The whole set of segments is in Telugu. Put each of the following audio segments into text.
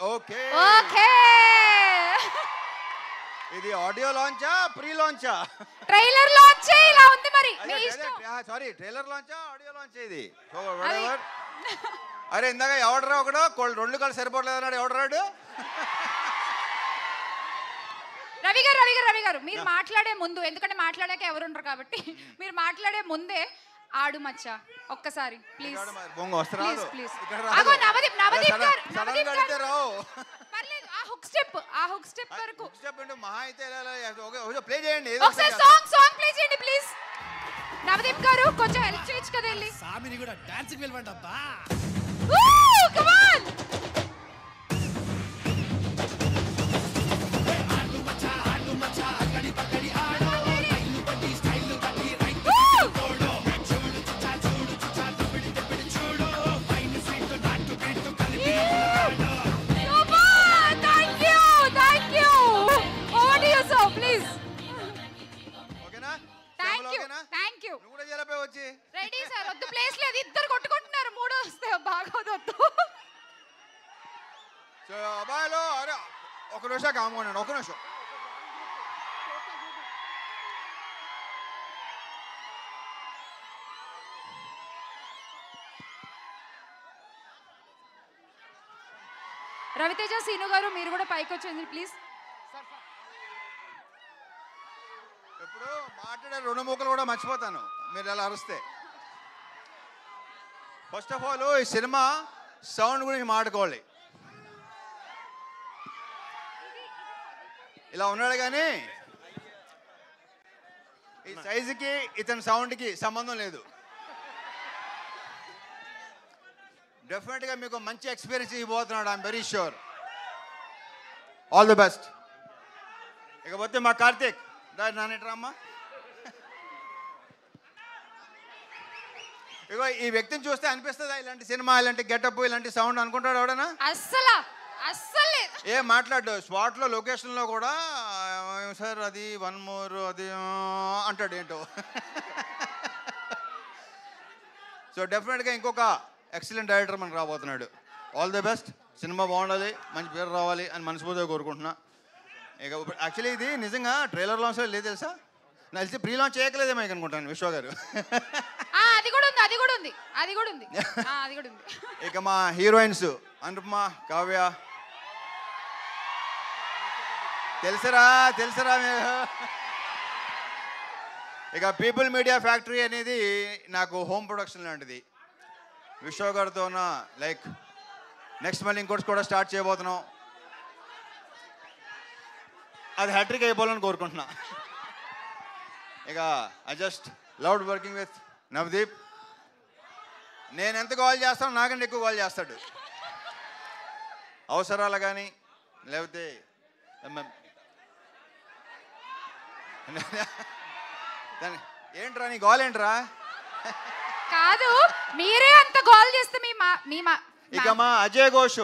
ఓకే ఓకే ఇది ఆడియో లాంచా ప్రీ లాంచా ట్రైలర్ లాంచ్ ఇలా ఉంది మరి మీ ఇష్టం సారీ ట్రైలర్ లాంచా ఆడియో లాంచ్ ఇది అరే ఇందాక ఎవడరా ఒకడు రెండు కాళ్ళు సరిపోవట్లేదు అన్నాడు ఎవడరాడు రవి గారు మీరు మాట్లాడే ముందు ఎందుకంటే మాట్లాడాక ఎవరు ఉండరు కాబట్టి మీరు మాట్లాడే ముందే ఆడు మచ్చా ఒక్కసారి ప్లీజ్ ప్లీజ్ ఆగో నవదీప్ పర్లేదు ఆ హుక్ స్టెప్ వరకు మహా అయితే ప్లే చేయండి ఒకసారి సాంగ్ ప్లే చేయండి ప్లీజ్ నవదీప్ గారు కొంచెం హెల్ప్ చేయొచ్చు కదా వెళ్ళి సామిని కూడా డాన్స్ కి వెళ్ళండి అబ్బా కమ్ ఆన్ రెడీ సార్ వద్దు ప్లేస్ లేదు ఇద్దరు కొట్టుకుంటున్నారు మూడో వస్తే బాగోదొద్దు సో అబ్బాయిలో అరే ఒక నిమిషం కాముకోండి ఒక నిమిషం రవితేజ సీను గారు మీరు కూడా పైకి వచ్చేయండి ప్లీజ్ ఎప్పుడు మాట్లాడే రెండు ముక్కలు కూడా మర్చిపోతాను మీరు ఎలా అరిస్తే ఫస్ట్ ఆఫ్ ఆల్ ఈ సినిమా సౌండ్ గురించి మాట్లాడుకోవాలి ఇలా ఉన్నాడు కానీ ఈ సైజుకి ఇతని సౌండ్కి సంబంధం లేదు డెఫినెట్గా మీకు మంచి ఎక్స్పీరియన్స్ ఇవ్వబోతున్నాడు I'm very sure all the best ఇకపోతే మా కార్తీక్ నానేట్రామ్మా ఇగో ఈ వ్యక్తిని చూస్తే అనిపిస్తుందా ఇలాంటి సినిమా ఇలాంటి గెటప్ ఇలాంటి సౌండ్ అనుకుంటాడు ఎవడనా అస్సలు ఏ మాట్లాడు స్పాట్లో లొకేషన్లో కూడా సార్ అది వన్ మోర్ అది అంటాడు ఏంటో సో డెఫినెట్గా ఇంకొక ఎక్సలెంట్ డైరెక్టర్ మనకు రాబోతున్నాడు ఆల్ ది బెస్ట్ సినిమా బాగుండాలి మంచి పేరు రావాలి అని మనస్ఫూర్తిగా కోరుకుంటున్నా ఇక యాక్చువల్లీ ఇది నిజంగా ట్రైలర్ లాంచ్ లేదు తెలుసా నాకు తెలిసి ప్రీ లాంచ్ చేయకలేదేమో అనుకుంటాను విశ్వ గారు అది కూడా ఉంది ఇక మా హీరోయిన్స్ అనుపమ కావ్య తెలుసరా మీరు ఇక పీపుల్ మీడియా ఫ్యాక్టరీ అనేది నాకు హోమ్ ప్రొడక్షన్ లాంటిది విశ్వ గారితో లైక్ నెక్స్ట్ మళ్ళీ ఇంకోటి కూడా స్టార్ట్ చేయబోతున్నాం అది హ్యాట్రిక్ అయిపోవాలని కోరుకుంటున్నా ఇక I just loved working with Navdeep నేను ఎంత కాల్ చేస్తాను నాకంటే ఎక్కువ కాల్ చేస్తాడు అవసరాలు కానీ లేకపోతే ఏంట్రా నీ గోల్ ఏంట్రా కాదు మీరే అంత గోల్ చేస్తే ఇక మా అజయ్ ఘోష్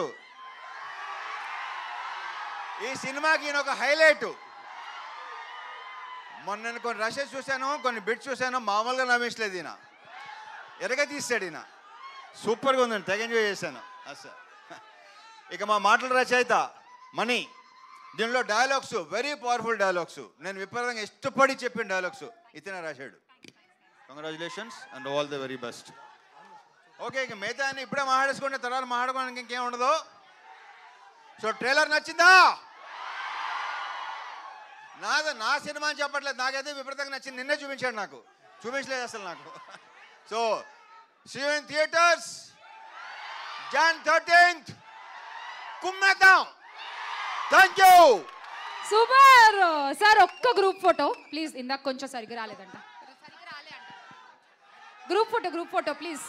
ఈ సినిమాకి ఈయన ఒక హైలైట్ మొన్న నేను కొన్ని రషెస్ చూశాను కొన్ని బిట్స్ చూశాను మామూలుగా నవ్వించలేదు ఈయన ఎరగ తీసాడు ఈయన సూపర్గా ఉందండి తెగ ఎంజాయ్ చేశాను అసలు ఇక మా మాటల రచయిత మణి దీనిలో డైలాగ్స్ వెరీ పవర్ఫుల్ డైలాగ్స్ నేను విపరీతంగా ఇష్టపడి చెప్పిన డైలాగ్స్ ఇతనే రాశాడు congratulations and all the very best okay ఇక మిగతా అని ఇప్పుడే మాట్లాడేసుకుంటే తర్వాత మాట్లాడుకోవడానికి ఇంకేం ఉండదు సో ట్రైలర్ నచ్చిందా నా సినిమా అని చెప్పట్లేదు నాకైతే విపరీతంగా నచ్చింది నిన్నే చూపించాడు నాకు చూపించలేదు అసలు నాకు so see you in theatres Jan 13th కుమ్మేద్దాం థ్యాంక్ యూ సూపర్ సార్ ఒక్క గ్రూప్ ఫోటో ప్లీజ్ ఇందాక కొంచెం సరిగ్గా రాలేదంట గ్రూప్ ఫోటో ప్లీజ్